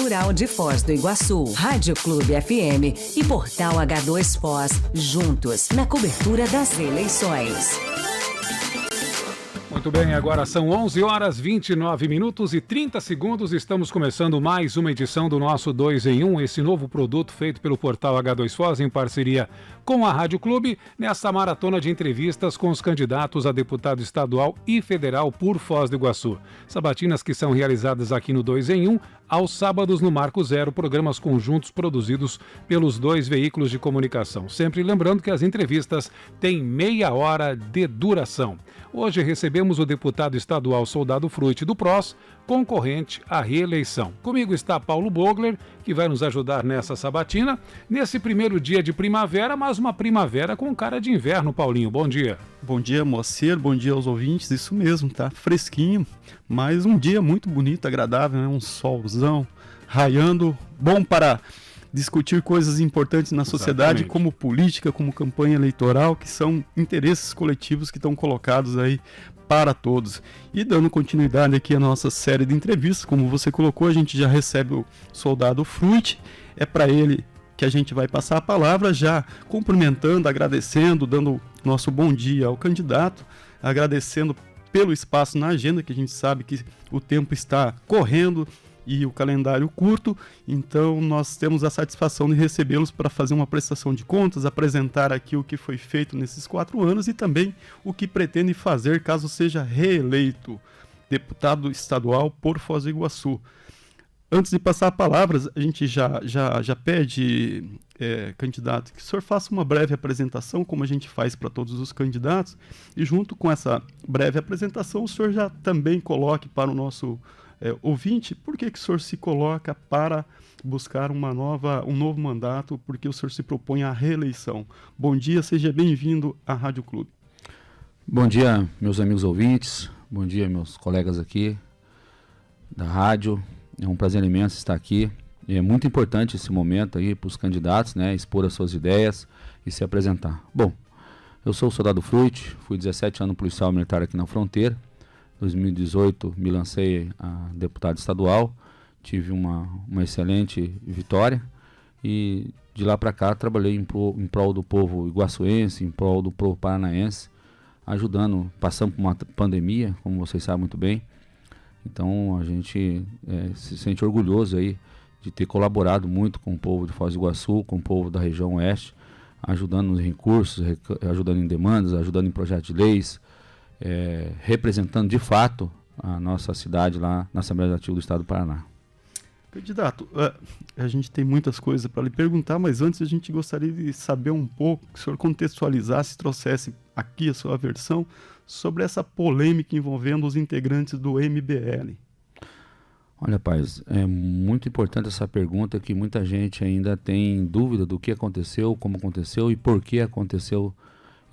Cultural de Foz do Iguaçu, Rádio Clube FM e Portal H2 Foz, juntos na cobertura das eleições. Muito bem, agora são 11 horas 29 minutos e 30 segundos. Estamos começando mais uma edição do nosso 2 em 1, esse novo produto feito pelo portal H2 Foz em parceria com a Rádio Clube, nessa maratona de entrevistas com os candidatos a deputado estadual e federal por Foz do Iguaçu. Sabatinas que são realizadas aqui no 2 em 1, aos sábados no Marco Zero, programas conjuntos produzidos pelos dois veículos de comunicação. Sempre lembrando que as entrevistas têm meia hora de duração. Hoje recebemos o deputado estadual Soldado Frutti do PROS, concorrente à reeleição. Comigo está Paulo Bogler, que vai nos ajudar nessa sabatina, nesse primeiro dia de primavera, mas uma primavera com cara de inverno, Paulinho. Bom dia. Bom dia, Moacir, bom dia aos ouvintes, isso mesmo, tá fresquinho, mas um dia muito bonito, agradável, né? Um solzão raiando, bom para discutir coisas importantes na sociedade, exatamente, como política, como campanha eleitoral, que são interesses coletivos que estão colocados aí para todos. E dando continuidade aqui à nossa série de entrevistas, como você colocou, a gente já recebe o Soldado Frutti, é para ele que a gente vai passar a palavra, já cumprimentando, agradecendo, dando nosso bom dia ao candidato, agradecendo pelo espaço na agenda, que a gente sabe que o tempo está correndo e o calendário curto, então nós temos a satisfação de recebê-los para fazer uma prestação de contas, apresentar aqui o que foi feito nesses 4 anos e também o que pretende fazer caso seja reeleito deputado estadual por Foz do Iguaçu. Antes de passar a palavra, a gente já pede, candidato, que o senhor faça uma breve apresentação, como a gente faz para todos os candidatos, e junto com essa breve apresentação, o senhor já também coloque para o nosso ouvinte, por que o senhor se coloca para buscar um novo mandato, porque o senhor se propõe à reeleição. Bom dia, seja bem-vindo à Rádio Clube. Bom dia, meus amigos ouvintes, bom dia, meus colegas aqui da rádio. É um prazer imenso estar aqui. E é muito importante esse momento aí para os candidatos, né, expor as suas ideias e se apresentar. Bom, eu sou o Soldado Frutti, fui 17 anos policial militar aqui na fronteira. Em 2018 me lancei a deputado estadual, tive uma excelente vitória e de lá para cá trabalhei em prol do povo iguaçuense, em prol do povo paranaense, ajudando, passando por uma pandemia, como vocês sabem muito bem. Então a gente se sente orgulhoso aí de ter colaborado muito com o povo de Foz do Iguaçu, com o povo da região oeste, ajudando nos recursos, ajudando em demandas, ajudando em projetos de leis, representando de fato a nossa cidade lá na Assembleia Legislativa do Estado do Paraná. Candidato, a gente tem muitas coisas para lhe perguntar, mas antes a gente gostaria de saber um pouco, que o senhor contextualizasse, trouxesse aqui a sua versão sobre essa polêmica envolvendo os integrantes do MBL. Olha, paz, é muito importante essa pergunta, que muita gente ainda tem dúvida do que aconteceu, como aconteceu e por que aconteceu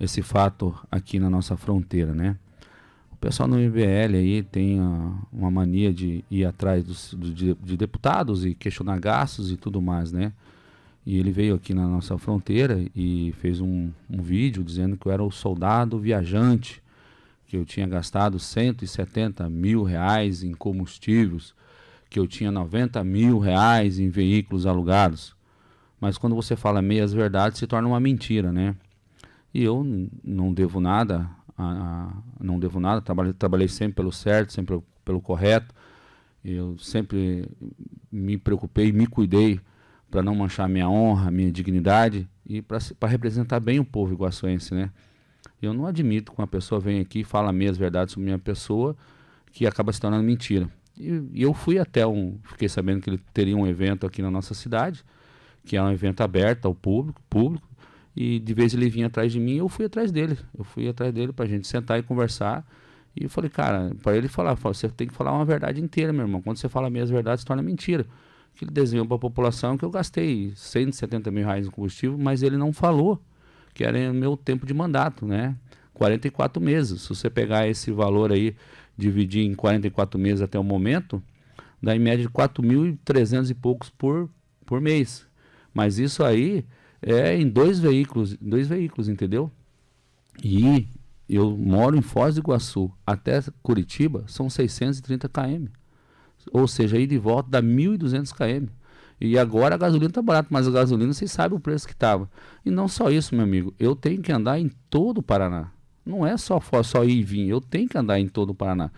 esse fato aqui na nossa fronteira, né? O pessoal no MBL aí tem uma mania de ir atrás de deputados e questionar gastos e tudo mais, né? E ele veio aqui na nossa fronteira e fez um vídeo dizendo que eu era o soldado viajante, que eu tinha gastado 170 mil reais em combustíveis, que eu tinha 90 mil reais em veículos alugados. Mas quando você fala meias verdades, se torna uma mentira, né? E eu não devo nada, trabalhei sempre pelo certo, sempre pelo correto. Eu sempre me preocupei, me cuidei para não manchar minha honra, minha dignidade e para representar bem o povo iguaçuense, né? Eu não admito que uma pessoa venha aqui e fala meias verdades sobre minha pessoa, que acaba se tornando mentira. E eu fui até fiquei sabendo que ele teria um evento aqui na nossa cidade, que é um evento aberto ao público, e de vez ele vinha atrás de mim, eu fui atrás dele. Pra gente sentar e conversar. E eu falei, cara, para ele falar, você tem que falar uma verdade inteira, meu irmão. Quando você fala meias verdades, se torna mentira. Que ele desenhou para a população que eu gastei 170 mil reais em combustível, mas ele não falou que era o meu tempo de mandato, né? 44 meses. Se você pegar esse valor aí, dividir em 44 meses até o momento, dá em média de 4.300 e poucos por mês. Mas isso aí é em dois veículos, entendeu? E eu moro em Foz do Iguaçu, até Curitiba são 630 km. Ou seja, ir de volta dá 1.200 km. E agora a gasolina está barata, mas a gasolina vocês sabem o preço que estava. E não só isso, meu amigo, eu tenho que andar em todo o Paraná. Não é só ir e vir, eu tenho que andar em todo o Paraná.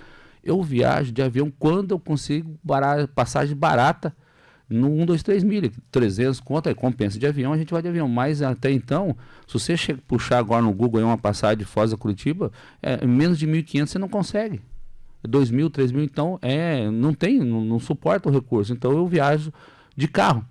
Eu viajo de avião quando eu consigo passagem barata no 1, 2, 3 milha, 300 conto, aí compensa de avião, a gente vai de avião. Mas até então, se você puxar agora no Google aí uma passagem de Foz a Curitiba, menos de 1.500 você não consegue. 2.000, 3.000, então não suporta o recurso. Então eu viajo de carro.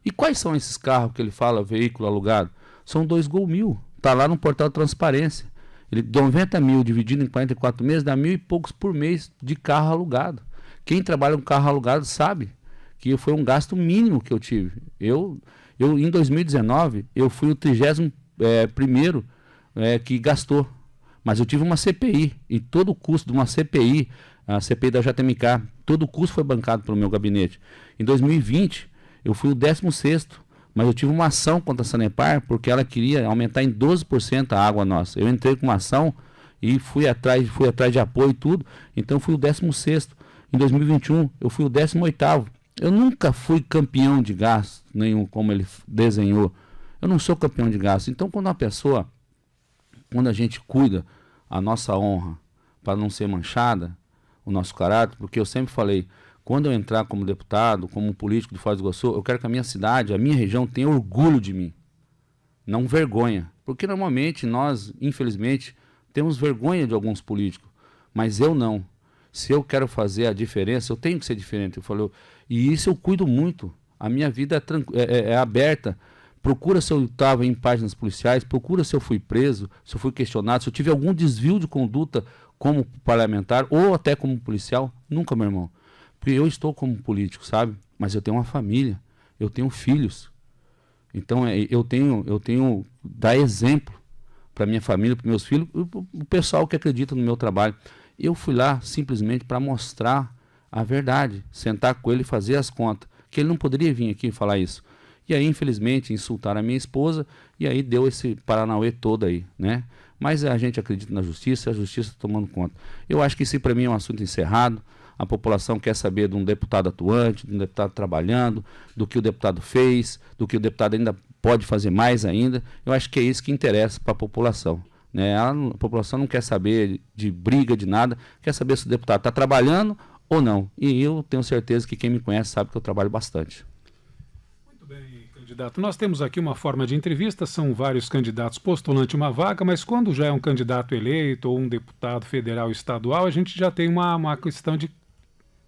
E quais são esses carros que ele fala, veículo alugado? São 2 Gol 1000, tá lá no portal de transparência. Ele 90 mil dividido em 44 meses dá 1.000 e poucos por mês de carro alugado. Quem trabalha com carro alugado sabe que foi um gasto mínimo que eu tive. Eu em 2019, eu fui o 31º que gastou. Mas eu tive uma CPI, e todo o custo de uma CPI, a CPI da JMK, todo o custo foi bancado pelo meu gabinete. Em 2020, eu fui o 16º, mas eu tive uma ação contra a Sanepar, porque ela queria aumentar em 12% a água nossa. Eu entrei com uma ação e fui atrás de apoio e tudo, então eu fui o 16º. Em 2021, eu fui o 18º. Eu nunca fui campeão de gasto, nenhum como ele desenhou. Eu não sou campeão de gasto. Então, quando a gente cuida a nossa honra para não ser manchada, o nosso caráter, porque eu sempre falei, quando eu entrar como deputado, como político de Foz do Iguaçu, eu quero que a minha cidade, a minha região tenha orgulho de mim, não vergonha. Porque normalmente nós, infelizmente, temos vergonha de alguns políticos, mas eu não. Se eu quero fazer a diferença, eu tenho que ser diferente. Eu falei, e isso eu cuido muito. A minha vida é aberta. Procura se eu estava em páginas policiais, procura se eu fui preso, se eu fui questionado, se eu tive algum desvio de conduta como parlamentar ou até como policial. Nunca, meu irmão. Porque eu estou como político, sabe? Mas eu tenho uma família, eu tenho filhos. Então eu tenho dar exemplo para minha família, para meus filhos, o pessoal que acredita no meu trabalho. Eu fui lá simplesmente para mostrar a verdade, sentar com ele e fazer as contas, que ele não poderia vir aqui falar isso. E aí, infelizmente, insultaram a minha esposa, e aí deu esse paranauê todo aí, né? Mas a gente acredita na justiça, a justiça está tomando conta. Eu acho que isso para mim é um assunto encerrado. A população quer saber de um deputado atuante, de um deputado trabalhando, do que o deputado fez, do que o deputado ainda pode fazer mais ainda. Eu acho que é isso que interessa para a população, né? A população não quer saber de briga, de nada, quer saber se o deputado está trabalhando ou não. E eu tenho certeza que quem me conhece sabe que eu trabalho bastante. Candidato, nós temos aqui uma forma de entrevista, são vários candidatos postulantes uma vaga, mas quando já é um candidato eleito ou um deputado federal estadual, a gente já tem uma questão de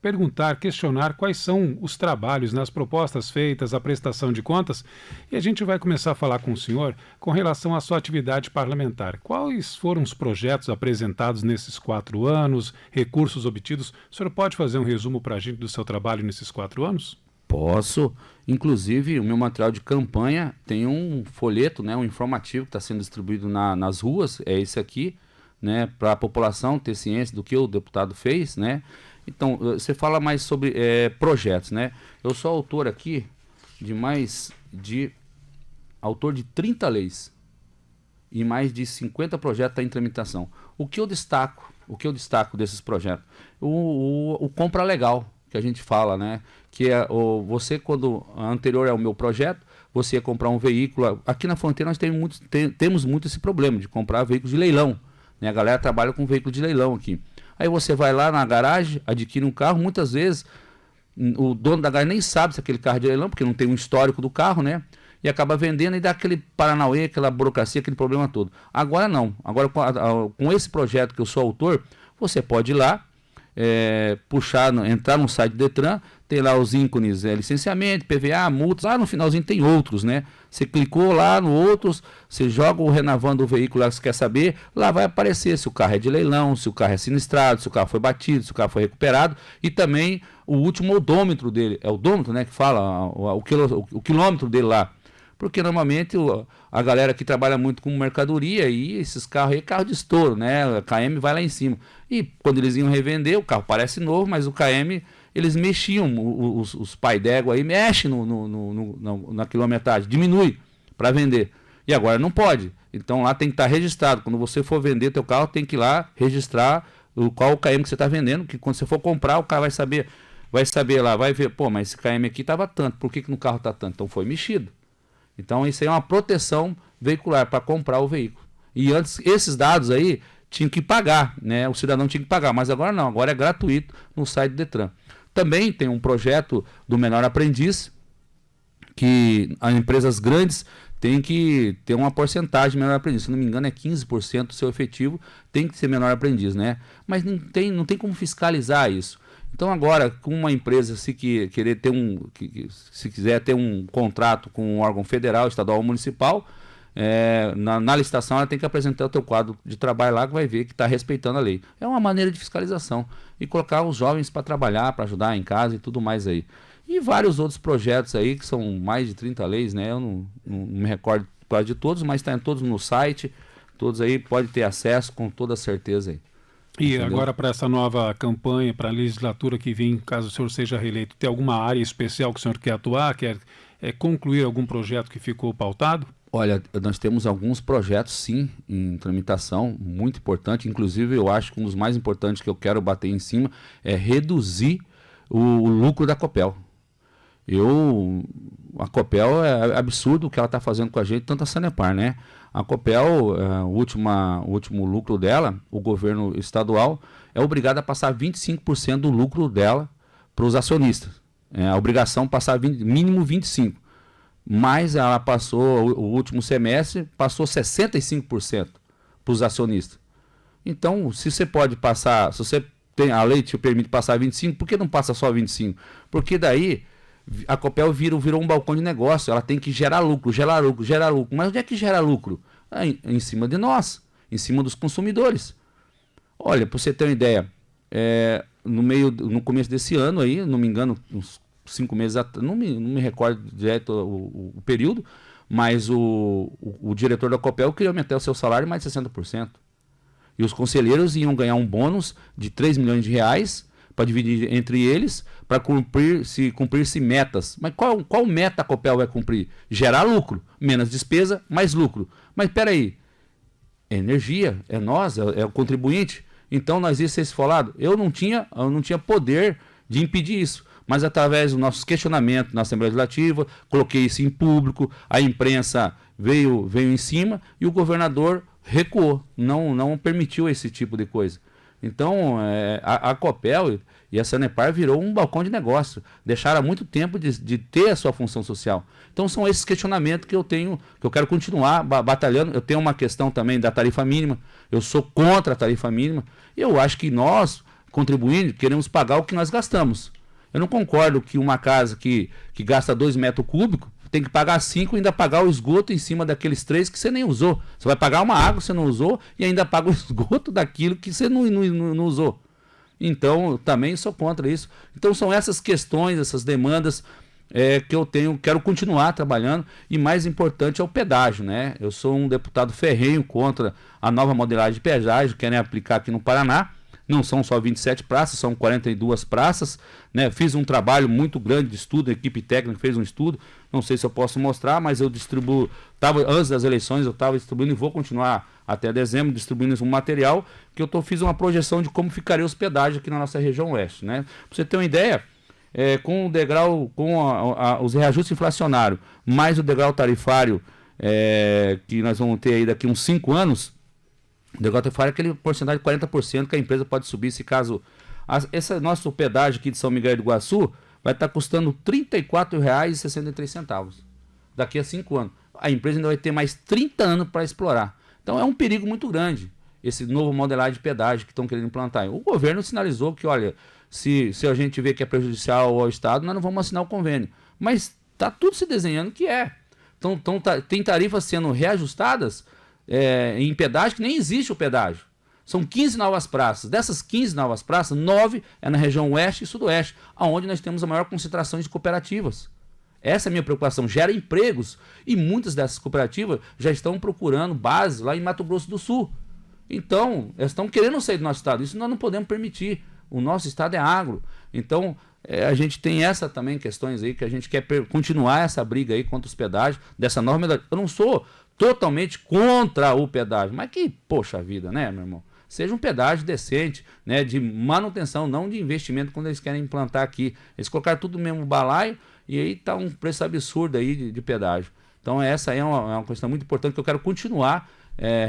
perguntar, questionar quais são os trabalhos, nas propostas feitas, a prestação de contas, e a gente vai começar a falar com o senhor com relação à sua atividade parlamentar. Quais foram os projetos apresentados nesses 4 anos, recursos obtidos? O senhor pode fazer um resumo para a gente do seu trabalho nesses 4 anos? Posso. Inclusive, o meu material de campanha tem um folheto, né, um informativo que está sendo distribuído nas ruas, é esse aqui, né, para a população ter ciência do que o deputado fez, né. Então, você fala mais sobre projetos, né. Eu sou autor aqui autor de 30 leis e mais de 50 projetos em tramitação. O que eu destaco desses projetos? O compra legal, que a gente fala, né? Que é você, quando anterior ao meu projeto, você ia comprar um veículo. Aqui na fronteira nós temos muito esse problema de comprar veículos de leilão, né? A galera trabalha com veículo de leilão aqui. Aí você vai lá na garagem, adquire um carro, muitas vezes o dono da garagem nem sabe se aquele carro é de leilão, porque não tem um histórico do carro, né? E acaba vendendo e dá aquele paranauê, aquela burocracia, aquele problema todo. Agora não. Agora com esse projeto que eu sou autor, você pode ir lá, entrar no site do Detran, tem lá os ícones, licenciamento, PVA, multas, lá no finalzinho tem outros, né? Você clicou lá no outros, você joga o Renavan do veículo lá que você quer saber, lá vai aparecer se o carro é de leilão, se o carro é sinistrado, se o carro foi batido, se o carro foi recuperado, e também o último odômetro dele, é o odômetro, né, que fala o quilômetro dele lá. Porque normalmente a galera que trabalha muito com mercadoria, e esses carros aí é carro de estouro, né? A KM vai lá em cima. E quando eles iam revender, o carro parece novo, mas o KM, eles mexiam, os pai d'égua aí mexem na quilometragem, diminui para vender. E agora não pode. Então lá tem que estar registrado. Quando você for vender teu carro, tem que ir lá registrar qual o KM que você está vendendo, que quando você for comprar, o cara vai saber vai saber lá, vai ver, pô, mas esse KM aqui estava tanto, por que no carro está tanto? Então foi mexido. Então isso aí é uma proteção veicular para comprar o veículo. E antes, esses dados aí tinham que pagar, né? O cidadão tinha que pagar, mas agora não, agora é gratuito no site do Detran. Também tem um projeto do menor aprendiz, que as empresas grandes têm que ter uma porcentagem de menor aprendiz. Se não me engano, é 15% do seu efetivo tem que ser menor aprendiz, né? Mas não tem como fiscalizar isso. Então agora, com uma empresa, se quiser ter um contrato com um órgão federal, estadual ou municipal, na licitação ela tem que apresentar o teu quadro de trabalho lá, que vai ver que está respeitando a lei. É uma maneira de fiscalização. E colocar os jovens para trabalhar, para ajudar em casa e tudo mais aí. E vários outros projetos aí, que são mais de 30 leis, né? Eu não me recordo quase de todos, mas está todos no site, todos aí pode ter acesso com toda certeza aí. E Entendeu? agora, para essa nova campanha, para a legislatura que vem, caso o senhor seja reeleito, tem alguma área especial que o senhor quer atuar, quer concluir algum projeto que ficou pautado? Olha, nós temos alguns projetos, sim, em tramitação, muito importante. Inclusive, eu acho que um dos mais importantes que eu quero bater em cima é reduzir o lucro da Copel. A Copel é absurdo o que ela está fazendo com a gente, tanto a Sanepar, né? A Copel, o último lucro dela, o governo estadual é obrigado a passar 25% do lucro dela para os acionistas. A obrigação é passar mínimo 25%. Mas ela passou, o último semestre, passou 65% para os acionistas. Então, se você pode passar, se você tem, a lei te permite passar 25%, por que não passa só 25%? Porque daí a Copel virou um balcão de negócio, ela tem que gerar lucro. Mas onde é que gera lucro? Em cima de nós, em cima dos consumidores. Olha, para você ter uma ideia, no começo desse ano aí, não me engano, uns 5 meses atrás, não me recordo direto o período, mas o diretor da Copel queria aumentar o seu salário mais de 60%. E os conselheiros iam ganhar um bônus de 3 milhões de reais para dividir entre eles, para cumprir-se metas. Mas qual meta a Copel vai cumprir? Gerar lucro, menos despesa, mais lucro. Mas espera aí, é energia, é nós, é o contribuinte. Então nós ia ser esfolado. Eu não tinha poder de impedir isso. Mas através do nosso questionamento na Assembleia Legislativa, coloquei isso em público, a imprensa veio em cima e o governador recuou, não permitiu esse tipo de coisa. Então, a Copel e a Sanepar virou um balcão de negócio. Deixaram há muito tempo de ter a sua função social. Então, são esses questionamentos que eu tenho, que eu quero continuar batalhando. Eu tenho uma questão também da tarifa mínima. Eu sou contra a tarifa mínima. Eu acho que nós, contribuindo, queremos pagar o que nós gastamos. Eu não concordo que uma casa que gasta 2 metros cúbicos tem que pagar 5 e ainda pagar o esgoto em cima daqueles 3 que você nem usou. Você vai pagar uma água que você não usou e ainda paga o esgoto daquilo que você não usou. Então, também sou contra isso. Então, são essas questões, essas demandas que eu quero continuar trabalhando. E mais importante é o pedágio, né? Eu sou um deputado ferrenho contra a nova modelagem de pedágio que querem aplicar aqui no Paraná. Não são só 27 praças, são 42 praças, né? Fiz um trabalho muito grande de estudo, a equipe técnica fez um estudo, não sei se eu posso mostrar, mas eu distribuo, antes das eleições eu estava distribuindo e vou continuar até dezembro distribuindo um material que fiz uma projeção de como ficaria os pedágios aqui na nossa região oeste, né? Para você ter uma ideia, com o degrau, os reajustes inflacionários, mais o degrau tarifário que nós vamos ter aí daqui uns 5 anos, o degrau tarifário é aquele porcentagem de 40% que a empresa pode subir se caso... Esse nosso pedágio aqui de São Miguel do Iguaçu vai estar custando R$ 34,63 daqui a 5 anos. A empresa ainda vai ter mais 30 anos para explorar. Então é um perigo muito grande esse novo modelagem de pedágio que estão querendo implantar. O governo sinalizou que, olha, se a gente vê que é prejudicial ao Estado, nós não vamos assinar o convênio. Mas está tudo se desenhando que é. Então tem tarifas sendo reajustadas em pedágio que nem existe o pedágio. São 15 novas praças. Dessas 15 novas praças, 9 é na região oeste e sudoeste, onde nós temos a maior concentração de cooperativas. Essa é a minha preocupação. Gera empregos. E muitas dessas cooperativas já estão procurando base lá em Mato Grosso do Sul. Então, elas estão querendo sair do nosso estado. Isso nós não podemos permitir. O nosso estado é agro. Então, a gente tem essa também questões aí que a gente quer continuar essa briga aí contra os pedágios, dessa norma. Eu não sou totalmente contra o pedágio, mas que, poxa vida, né, meu irmão? seja um pedágio decente, né, de manutenção, não de investimento quando eles querem implantar aqui. Eles colocaram tudo no mesmo balaio e aí está um preço absurdo aí de pedágio. Então essa é uma questão muito importante que eu quero continuar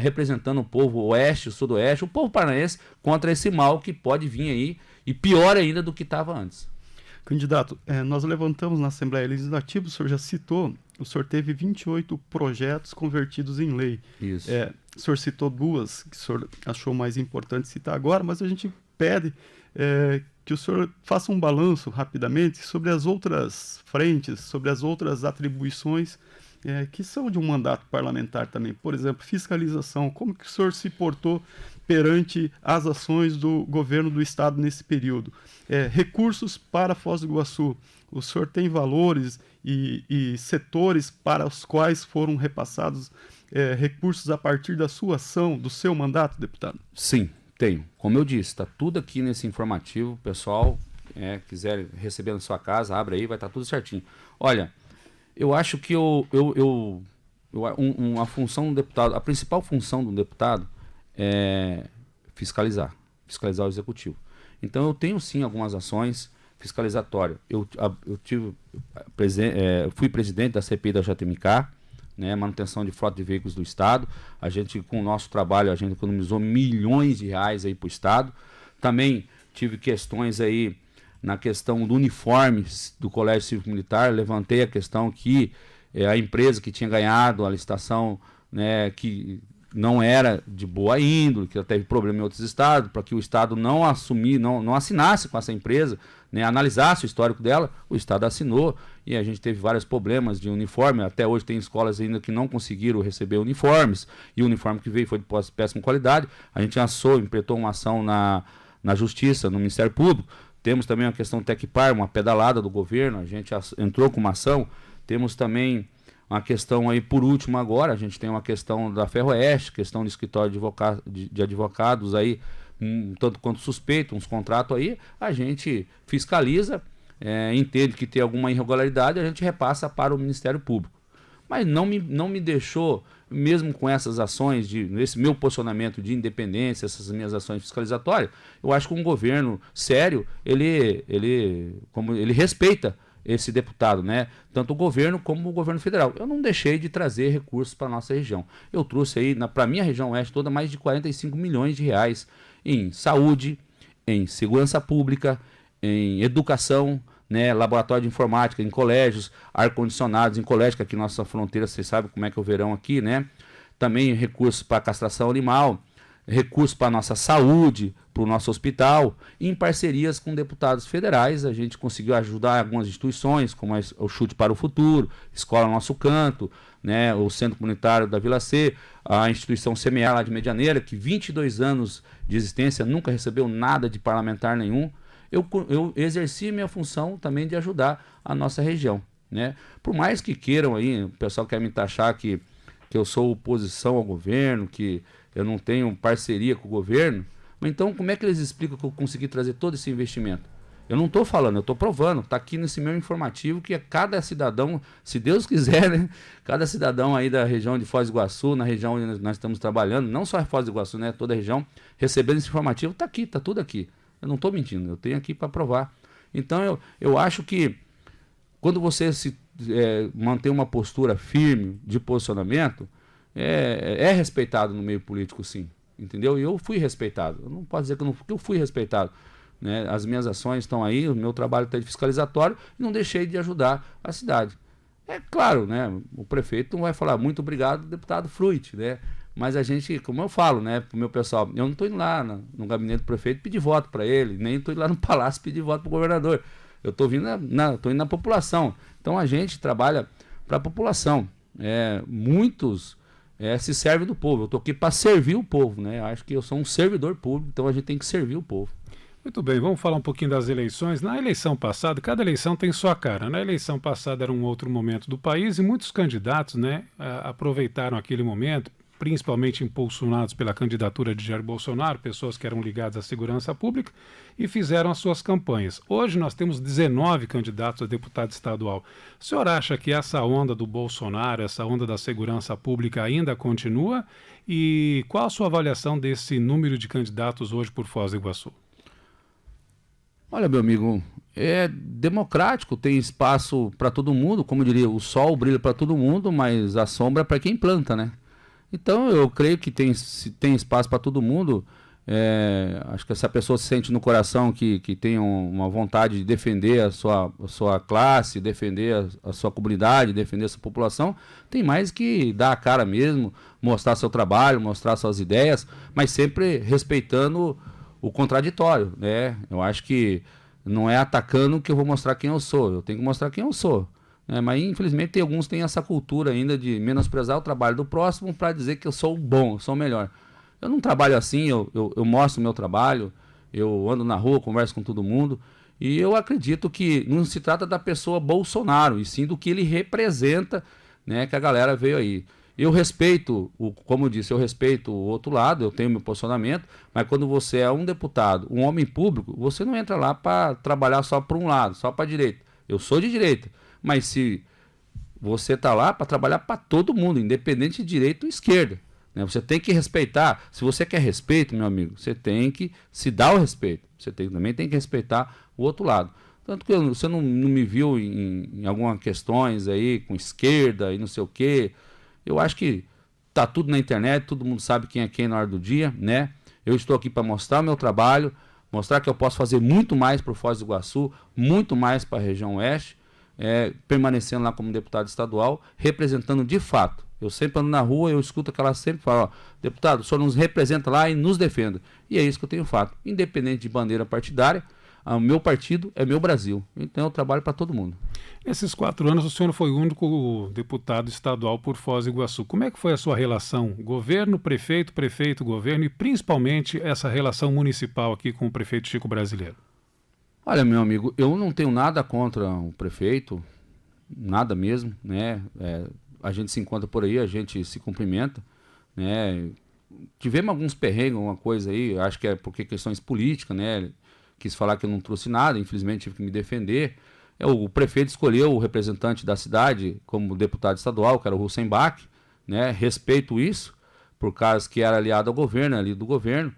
representando o povo oeste, o sudoeste, o povo paranaense contra esse mal que pode vir aí e pior ainda do que estava antes. Candidato, nós levantamos na Assembleia Legislativa, o senhor já citou, o senhor teve 28 projetos convertidos em lei. Isso. O senhor citou duas que o senhor achou mais importante citar agora, mas a gente pede que o senhor faça um balanço rapidamente sobre as outras frentes, sobre as outras atribuições que são de um mandato parlamentar também. Por exemplo, fiscalização. Como que o senhor se portou perante as ações do governo do Estado nesse período? Recursos para Foz do Iguaçu. O senhor tem valores e setores para os quais foram repassados recursos a partir da sua ação, do seu mandato, deputado? Sim, tenho. Como eu disse, está tudo aqui nesse informativo. Pessoal, quiser receber na sua casa, abre aí, vai estar tudo certinho. Olha, eu acho que a função do deputado, a principal função do deputado é fiscalizar o executivo. Então eu tenho sim algumas ações fiscalizatórias. Fui presidente da CPI da JMK, né, manutenção de frota de veículos do Estado. A gente, com o nosso trabalho, a gente economizou milhões de reais aí para o Estado. Também tive questões aí na questão do uniforme do Colégio Cívico Militar. Levantei a questão que a empresa que tinha ganhado a licitação, né, que não era de boa índole, que teve problema em outros estados, para que o Estado não assinasse com essa empresa, né, analisasse o histórico dela. O Estado assinou e a gente teve vários problemas de uniforme. Até hoje tem escolas ainda que não conseguiram receber uniformes, e o uniforme que veio foi de péssima qualidade. A gente implementou uma ação na Justiça, no Ministério Público. Temos também a questão do Tecpar, uma pedalada do governo, a gente entrou com uma ação. Temos também uma questão aí, por último agora, a gente tem uma questão da Ferroeste, questão de escritório de advogados aí, tanto quanto suspeito, uns contratos aí, a gente fiscaliza, entende que tem alguma irregularidade, a gente repassa para o Ministério Público. Mas não me deixou, mesmo com essas ações, nesse meu posicionamento de independência, essas minhas ações fiscalizatórias, eu acho que um governo sério, ele respeita esse deputado, né? Tanto o governo como o governo federal. Eu não deixei de trazer recursos para a nossa região. Eu trouxe aí, para a minha região oeste toda, mais de 45 milhões de reais em saúde, em segurança pública, em educação, né, laboratório de informática em colégios, ar-condicionados em colégios, que aqui na nossa fronteira, vocês sabem como é que é o verão aqui, né? Também recursos para castração animal, recursos para a nossa saúde, para o nosso hospital. E em parcerias com deputados federais, a gente conseguiu ajudar algumas instituições, como o Chute para o Futuro, Escola Nosso Canto, né, o Centro Comunitário da Vila C, a instituição Semear lá de Medianeira, que 22 anos de existência nunca recebeu nada de parlamentar nenhum. Eu exerci minha função também de ajudar a nossa região, né? Por mais que queiram aí, o pessoal quer me taxar que eu sou oposição ao governo, que eu não tenho parceria com o governo, mas então como é que eles explicam que eu consegui trazer todo esse investimento? Eu não estou falando, eu estou provando, está aqui nesse meu informativo que cada cidadão, se Deus quiser, né? Cada cidadão aí da região de Foz do Iguaçu, na região onde nós estamos trabalhando, não só Foz do Iguaçu, né? Toda a região, recebendo esse informativo, está aqui, está tudo aqui. Eu não estou mentindo, eu tenho aqui para provar. Então eu acho que quando você mantém uma postura firme de posicionamento, é respeitado no meio político, sim. Entendeu? E eu fui respeitado. Eu não posso dizer que eu fui respeitado. Né? As minhas ações estão aí, o meu trabalho está de fiscalizatório, e não deixei de ajudar a cidade. É claro, né? O prefeito não vai falar muito obrigado, deputado Fruit, né? Mas a gente, como eu falo, né, pro meu pessoal, eu não estou indo lá no gabinete do prefeito pedir voto para ele, nem estou indo lá no palácio pedir voto para o governador. Eu estou indo na população. Então a gente trabalha para a população. Muitos se servem do povo. Eu estou aqui para servir o povo, né? Eu acho que eu sou um servidor público, então a gente tem que servir o povo. Muito bem, vamos falar um pouquinho das eleições. Na eleição passada, cada eleição tem sua cara. Na eleição passada era um outro momento do país e muitos candidatos, né, aproveitaram aquele momento principalmente impulsionados pela candidatura de Jair Bolsonaro, pessoas que eram ligadas à segurança pública, e fizeram as suas campanhas. Hoje nós temos 19 candidatos a deputado estadual. O senhor acha que essa onda do Bolsonaro, essa onda da segurança pública ainda continua? E qual a sua avaliação desse número de candidatos hoje por Foz do Iguaçu? Olha, meu amigo, é democrático, tem espaço para todo mundo, como eu diria, o sol brilha para todo mundo, mas a sombra é para quem planta, né? Então eu creio que tem espaço para todo mundo. Acho que se a pessoa se sente no coração que tem uma vontade de defender a sua classe, defender a sua comunidade, defender a sua população, tem mais que dar a cara mesmo, mostrar seu trabalho, mostrar suas ideias, mas sempre respeitando o contraditório, né? Eu acho que não é atacando que eu vou mostrar quem eu sou, eu tenho que mostrar quem eu sou. Mas infelizmente tem alguns que têm essa cultura ainda de menosprezar o trabalho do próximo para dizer que eu sou bom, eu sou o melhor. Eu não trabalho assim, eu mostro o meu trabalho, eu ando na rua, converso com todo mundo, e eu acredito que não se trata da pessoa Bolsonaro, e sim do que ele representa, né, que a galera veio aí. Eu respeito, como eu disse, eu respeito o outro lado, eu tenho meu posicionamento, mas quando você é um deputado, um homem público, você não entra lá para trabalhar só para um lado, só para a direita. Eu sou de direita, mas se você está lá para trabalhar para todo mundo, independente de direita ou esquerda, né? Você tem que respeitar. Se você quer respeito, meu amigo, você tem que se dar o respeito. Você também tem que respeitar o outro lado. Tanto que você não me viu em algumas questões aí com esquerda e não sei o quê. Eu acho que tá tudo na internet, todo mundo sabe quem é quem na hora do dia, né? Eu estou aqui para mostrar o meu trabalho, mostrar que eu posso fazer muito mais para o Foz do Iguaçu, muito mais para a região oeste, permanecendo lá como deputado estadual, representando de fato. Eu sempre ando na rua, eu escuto aquela sempre fala, deputado, o senhor nos representa lá e nos defenda. E é isso que eu tenho fato. Independente de bandeira partidária, o meu partido é meu Brasil. Então eu trabalho para todo mundo. Nesses 4 anos o senhor foi o único deputado estadual por Foz do Iguaçu. Como é que foi a sua relação governo, prefeito, prefeito, governo e principalmente essa relação municipal aqui com o prefeito Chico Brasileiro? Olha, meu amigo, eu não tenho nada contra o prefeito, nada mesmo, né? A gente se encontra por aí, a gente se cumprimenta, né? Tivemos alguns perrengues, alguma coisa aí, acho que é porque questões políticas, né? Quis falar que eu não trouxe nada, infelizmente tive que me defender. O prefeito escolheu o representante da cidade como deputado estadual, que era o Russenbach, né? Respeito isso, por causa que era aliado ao governo, ali do governo.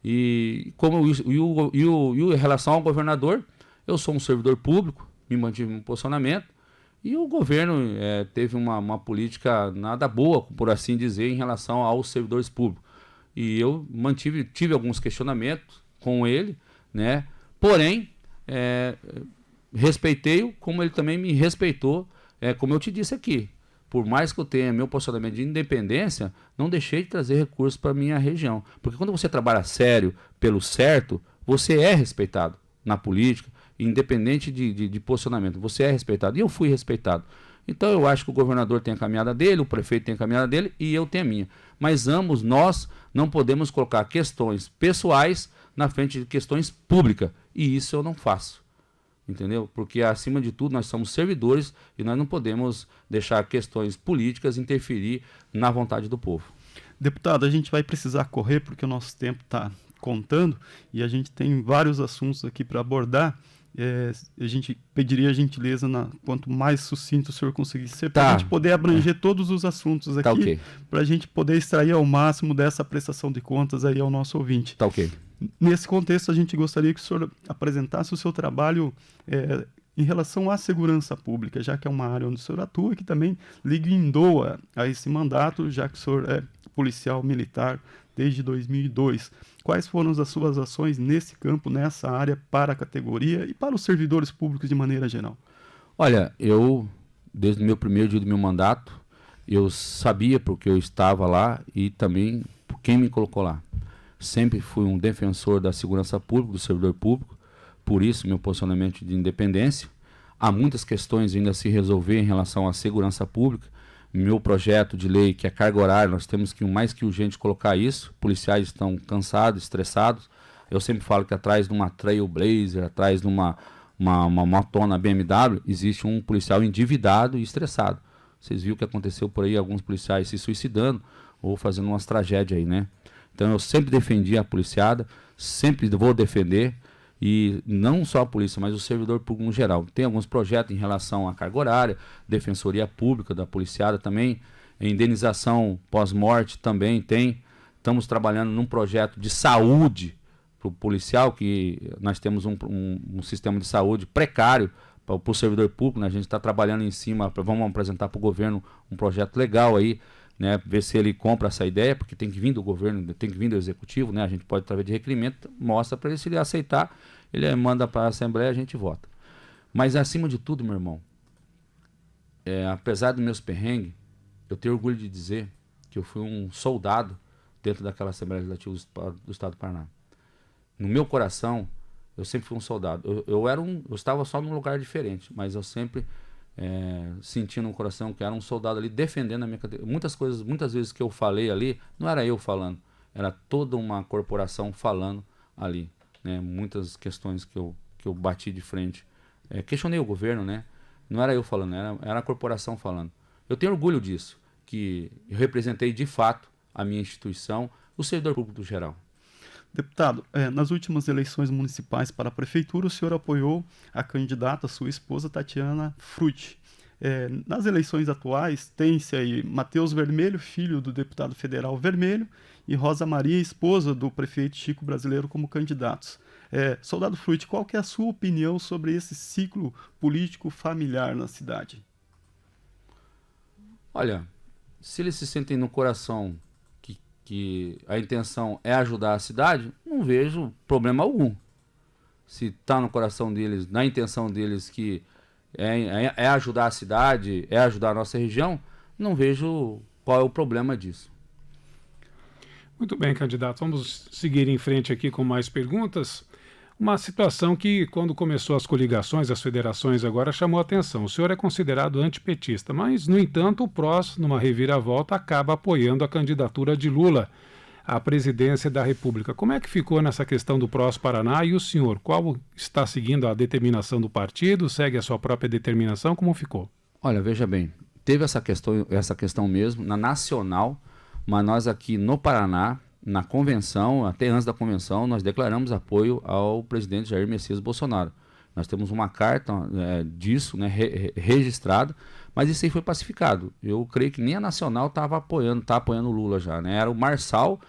E em relação ao governador, eu sou um servidor público, me mantive no posicionamento, e o governo teve uma política nada boa, por assim dizer, em relação aos servidores públicos. E eu tive alguns questionamentos com ele, né? Porém, respeitei-o como ele também me respeitou, como eu te disse aqui. Por mais que eu tenha meu posicionamento de independência, não deixei de trazer recursos para a minha região. Porque quando você trabalha sério, pelo certo, você é respeitado na política, independente de posicionamento. Você é respeitado. E eu fui respeitado. Então eu acho que o governador tem a caminhada dele, o prefeito tem a caminhada dele e eu tenho a minha. Mas ambos nós não podemos colocar questões pessoais na frente de questões públicas. E isso eu não faço. Entendeu? Porque acima de tudo nós somos servidores e nós não podemos deixar questões políticas interferir na vontade do povo. Deputado, a gente vai precisar correr porque o nosso tempo está contando e a gente tem vários assuntos aqui para abordar. A gente pediria a gentileza, quanto mais sucinto o senhor conseguir ser, para a gente poder abranger todos os assuntos aqui, okay, para a gente poder extrair ao máximo dessa prestação de contas aí ao nosso ouvinte. Tá ok. Nesse contexto, a gente gostaria que o senhor apresentasse o seu trabalho em relação à segurança pública, já que é uma área onde o senhor atua e que também lindou a esse mandato, já que o senhor é policial militar desde 2002. Quais foram as suas ações nesse campo, nessa área, para a categoria e para os servidores públicos de maneira geral? Olha, eu, desde o meu primeiro dia do meu mandato, eu sabia porque eu estava lá e também por quem me colocou lá. Sempre fui um defensor da segurança pública, do servidor público, por isso meu posicionamento de independência. Há muitas questões ainda a se resolver em relação à segurança pública. Meu projeto de lei, que é carga horária, nós temos que mais que urgente colocar isso. Policiais estão cansados, estressados. Eu sempre falo que atrás de uma Trailblazer, atrás de uma motona BMW, existe um policial endividado e estressado. Vocês viram o que aconteceu por aí, alguns policiais se suicidando. ou fazendo umas tragédias aí, né? Então eu sempre defendi a policiada, sempre vou defender, e não só a polícia, mas o servidor público no geral. Tem alguns projetos em relação à carga horária, defensoria pública da policiada também, indenização pós-morte também tem. Estamos trabalhando num projeto de saúde para o policial, que nós temos um sistema de saúde precário para o servidor público, né? A gente está trabalhando em cima, vamos apresentar para o governo um projeto legal aí, né? Ver se ele compra essa ideia, porque tem que vir do governo, tem que vir do executivo, né? A gente pode, através de requerimento, mostra para ele, se ele aceitar, ele manda para a Assembleia, a gente vota. Mas acima de tudo, meu irmão, apesar dos meus perrengues, eu tenho orgulho de dizer que eu fui um soldado dentro daquela Assembleia Legislativa do Estado do Paraná. No meu coração, eu sempre fui um soldado. Eu estava só num lugar diferente, mas eu sempre senti no coração que era um soldado ali defendendo a minha categoria. Muitas vezes que eu falei ali, não era eu falando, era toda uma corporação falando ali, né? Muitas questões que eu bati de frente. Questionei o governo, né? Não era eu falando, era a corporação falando. Eu tenho orgulho disso, que eu representei de fato a minha instituição, o servidor público do geral. Deputado, nas últimas eleições municipais para a prefeitura, o senhor apoiou a candidata, sua esposa, Tatiana Frutti. Nas eleições atuais, tem-se aí Matheus Vermelho, filho do deputado federal Vermelho, e Rosa Maria, esposa do prefeito Chico Brasileiro, como candidatos. Soldado Frutti, qual que é a sua opinião sobre esse ciclo político familiar na cidade? Olha, se eles se sentem no coração que a intenção é ajudar a cidade, não vejo problema algum. Se está no coração deles, na intenção deles que é ajudar a cidade, é ajudar a nossa região, não vejo qual é o problema disso. Muito bem, candidato. Vamos seguir em frente aqui com mais perguntas. Uma situação que, quando começou as coligações, as federações agora, chamou a atenção. O senhor é considerado antipetista, mas, no entanto, o PROS, numa reviravolta, acaba apoiando a candidatura de Lula à presidência da República. Como é que ficou nessa questão do PROS Paraná? E o senhor, qual está seguindo a determinação do partido? Segue a sua própria determinação? Como ficou? Olha, veja bem, teve essa questão mesmo, na nacional, mas nós aqui no Paraná, na convenção, até antes da convenção, nós declaramos apoio ao presidente Jair Messias Bolsonaro. Nós temos uma carta disso, né, registrada, mas isso aí foi pacificado. Eu creio que nem a Nacional está apoiando o Lula já, né? Era o Marçal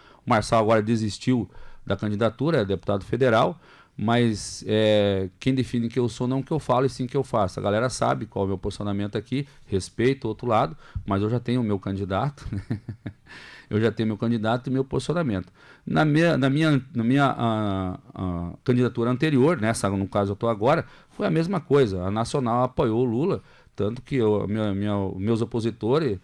agora desistiu da candidatura, é deputado federal, mas quem define que eu sou não que eu falo e sim que eu faço. A galera sabe qual é o meu posicionamento aqui, respeito o outro lado, mas eu já tenho o meu candidato, né? Eu já tenho meu candidato e meu posicionamento. Na minha candidatura anterior, nessa no caso eu estou agora, foi a mesma coisa. A Nacional apoiou o Lula, tanto que meus opositores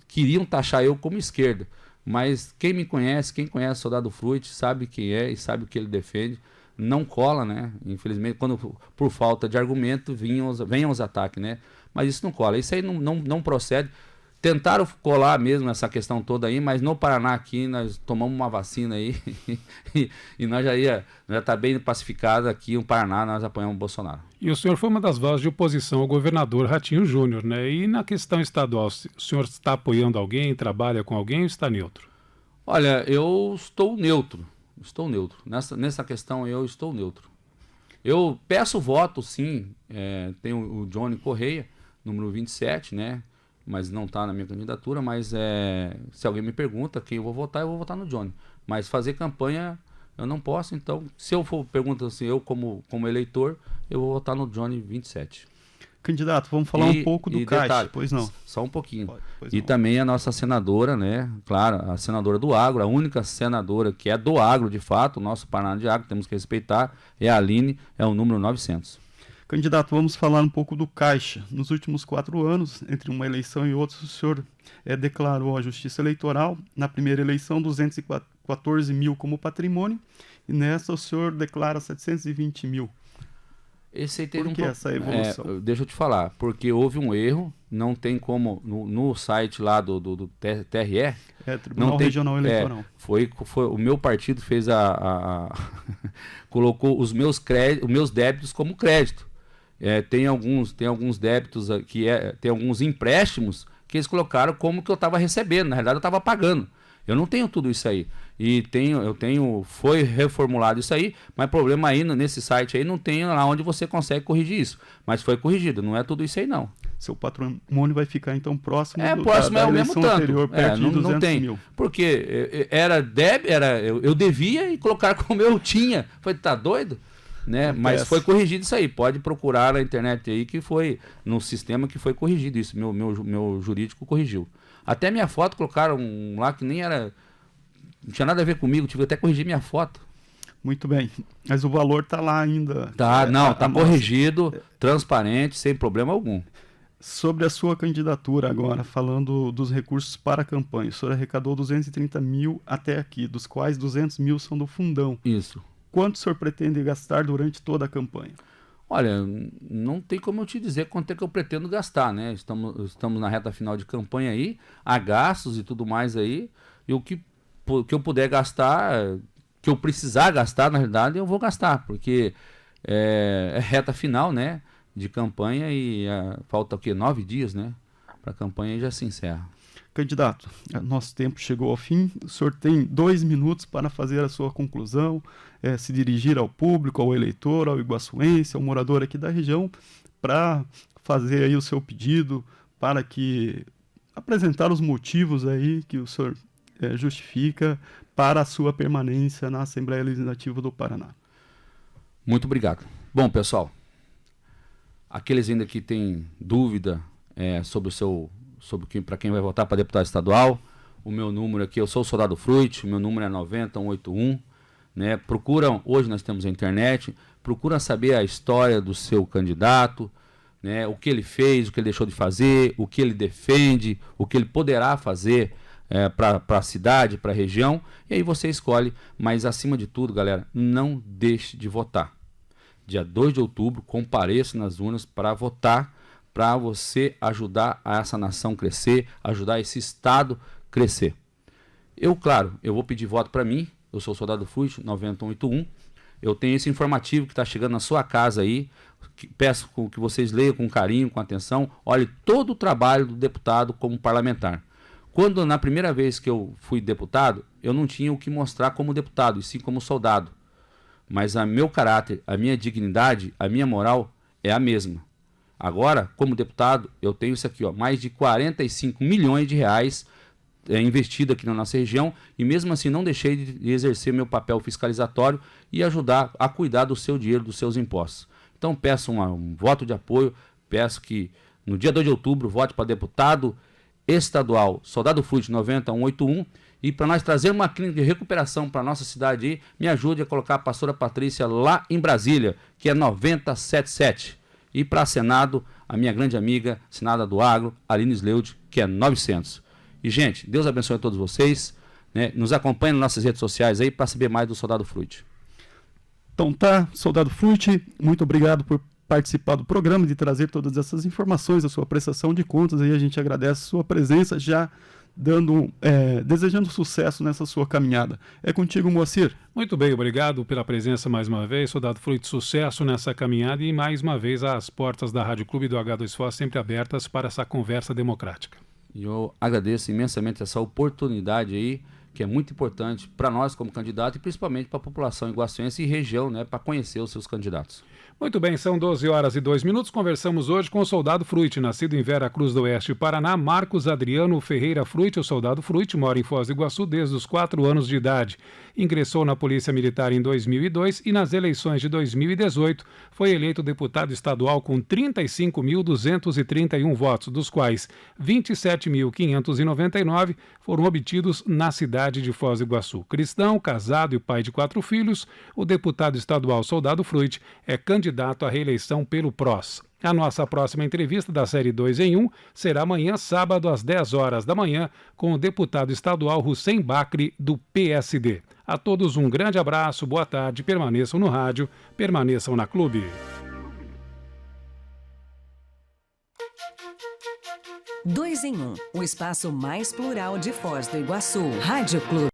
queriam taxar eu como esquerda. Mas quem conhece o Soldado Frutti, sabe quem é e sabe o que ele defende. Não cola, né? Infelizmente, quando por falta de argumento venham os ataques, né? Mas isso não cola. Isso aí não procede. Tentaram colar mesmo essa questão toda aí, mas no Paraná aqui nós tomamos uma vacina aí e nós já está bem pacificado aqui no Paraná, nós apoiamos o Bolsonaro. E o senhor foi uma das vozes de oposição ao governador Ratinho Júnior, né? E na questão estadual, o senhor está apoiando alguém, trabalha com alguém ou está neutro? Olha, eu estou neutro. Nessa questão eu estou neutro. Eu peço voto, sim, tem o Johnny Correia, número 27, né? Mas não está na minha candidatura, mas se alguém me pergunta quem eu vou votar no Johnny. Mas fazer campanha eu não posso, então, se eu for perguntar assim, eu como eleitor, eu vou votar no Johnny 27. Candidato, vamos falar um pouco do Caixa, detalhe, pois não? Só um pouquinho. Pois e não. Também a nossa senadora, né? Claro, a senadora do agro, a única senadora que é do agro, de fato, o nosso Paraná de agro, temos que respeitar, é a Aline, é o número 900. Candidato, vamos falar um pouco do Caixa. Nos últimos 4 anos, entre uma eleição e outra, o senhor declarou à Justiça Eleitoral, na primeira eleição, 214 mil como patrimônio, e nessa o senhor declara 720 mil. Esse aí teve Por que essa evolução? Deixa eu te falar, porque houve um erro, não tem como, no site lá do TRE... Tribunal Regional Eleitoral. Foi o meu partido fez colocou os meus débitos como crédito. Tem alguns débitos, tem alguns empréstimos que eles colocaram como que eu estava recebendo. Na realidade, eu estava pagando. Eu não tenho tudo isso aí. E foi reformulado isso aí, mas o problema aí nesse site aí não tem lá onde você consegue corrigir isso. Mas foi corrigido, não é tudo isso aí não. Seu patrimônio vai ficar então próximo próximo da é o mesmo tanto. Anterior, perto de 200 não tem. mil. Porque eu devia e colocar como eu tinha. Foi, tá doido? Né? Mas foi corrigido isso aí. Pode procurar na internet aí que foi no sistema que foi corrigido isso. Meu jurídico corrigiu. Até minha foto colocaram lá que nem era. Não tinha nada a ver comigo, tive até corrigir minha foto. Muito bem. Mas o valor está lá ainda. Tá corrigido, transparente, sem problema algum. Sobre a sua candidatura agora, falando dos recursos para a campanha, o senhor arrecadou 230 mil até aqui, dos quais 200 mil são do fundão. Isso. Quanto o senhor pretende gastar durante toda a campanha? Olha, não tem como eu te dizer quanto é que eu pretendo gastar, né? Estamos na reta final de campanha aí, há gastos e tudo mais aí, e o que eu puder gastar, que eu precisar gastar, na realidade, eu vou gastar, porque é reta final, né, de campanha e falta o quê? 9 dias, né, para a campanha e já se encerra. Candidato, nosso tempo chegou ao fim, o senhor tem 2 minutos para fazer a sua conclusão, se dirigir ao público, ao eleitor, ao iguaçuense, ao morador aqui da região, para fazer aí o seu pedido, para que apresentar os motivos aí que o senhor justifica para a sua permanência na Assembleia Legislativa do Paraná. Muito obrigado. Bom, pessoal, aqueles ainda que têm dúvida para quem vai votar para deputado estadual, o meu número aqui, eu sou o Soldado Fruit, o meu número é 90181, né? Procuram, hoje nós temos a internet, procura saber a história do seu candidato, né? O que ele fez, o que ele deixou de fazer, o que ele defende, o que ele poderá fazer para a cidade, para a região, e aí você escolhe, mas acima de tudo, galera, não deixe de votar. Dia 2 de outubro, compareça nas urnas para votar, para você ajudar a essa nação crescer, ajudar esse estado crescer. Claro, eu vou pedir voto para mim, eu sou o Soldado Fruit, 90181, eu tenho esse informativo que está chegando na sua casa aí, peço que vocês leiam com carinho, com atenção, olhe todo o trabalho do deputado como parlamentar. Quando na primeira vez que eu fui deputado, eu não tinha o que mostrar como deputado, e sim como soldado. Mas o meu caráter, a minha dignidade, a minha moral é a mesma. Agora, como deputado, eu tenho isso aqui, mais de 45 milhões de reais investido aqui na nossa região, e mesmo assim não deixei de exercer meu papel fiscalizatório e ajudar a cuidar do seu dinheiro, dos seus impostos. Então peço um voto de apoio, peço que no dia 2 de outubro vote para deputado estadual Soldado Fruit 90181, e para nós trazer uma clínica de recuperação para a nossa cidade aí, me ajude a colocar a pastora Patrícia lá em Brasília, que é 977. E para Senado, a minha grande amiga, Senada do Agro, Aline Sleud, que é 900. E, gente, Deus abençoe a todos vocês, né? Nos acompanhe nas nossas redes sociais aí para saber mais do Soldado Fruit. Então tá, Soldado Fruit, muito obrigado por participar do programa, de trazer todas essas informações, a sua prestação de contas, aí a gente agradece a sua presença, já desejando sucesso nessa sua caminhada. É contigo, Moacir. Muito bem, obrigado pela presença mais uma vez, Soldado Fruit, sucesso nessa caminhada, e mais uma vez as portas da Rádio Clube do H2FO sempre abertas para essa conversa democrática. E eu agradeço imensamente essa oportunidade aí, que é muito importante para nós como candidato e principalmente para a população iguaçuense e região, né, para conhecer os seus candidatos. Muito bem, são 12 horas e 2 minutos. Conversamos hoje com o Soldado Fruit, nascido em Vera Cruz do Oeste, Paraná, Marcos Adriano Ferreira Fruit. O Soldado Fruit mora em Foz do Iguaçu desde os 4 anos de idade. Ingressou na Polícia Militar em 2002 e nas eleições de 2018 foi eleito deputado estadual com 35.231 votos, dos quais 27.599 foram obtidos na cidade de Foz do Iguaçu. Cristão, casado e pai de 4 filhos, o deputado estadual Soldado Fruit é candidato à reeleição pelo PROS. A nossa próxima entrevista da série 2 em 1 será amanhã, sábado, às 10 horas da manhã, com o deputado estadual Hussein Bacri, do PSD. A todos um grande abraço, boa tarde, permaneçam no rádio, permaneçam na Clube. 2 em 1, o espaço mais plural de Foz do Iguaçu. Rádio Clube.